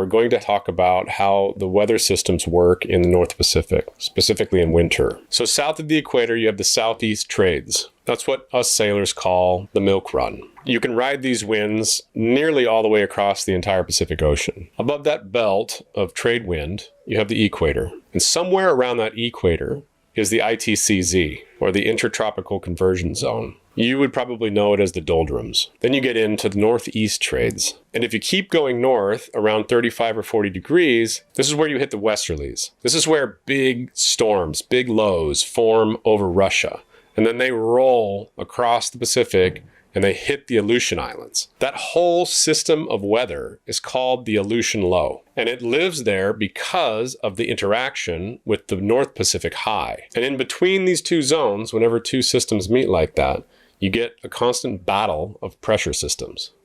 we're going to talk about how the weather systems work in the North Pacific, specifically in winter. So south of the equator, you have the southeast trades. That's what us sailors call the milk run. You can ride these winds nearly all the way across the entire Pacific Ocean. Above that belt of trade wind, you have the equator. And somewhere around that equator is the ITCZ, or the Intertropical Conversion Zone. You would probably know it as the doldrums. Then you get into the northeast trades. And if you keep going north around 35 or 40 degrees, this is where you hit the westerlies. This is where big storms, big lows form over Russia. And then they roll across the Pacific and they hit the Aleutian Islands. That whole system of weather is called the Aleutian Low. And it lives there because of the interaction with the North Pacific High. And in between these two zones, whenever two systems meet like that, you get a constant battle of pressure systems.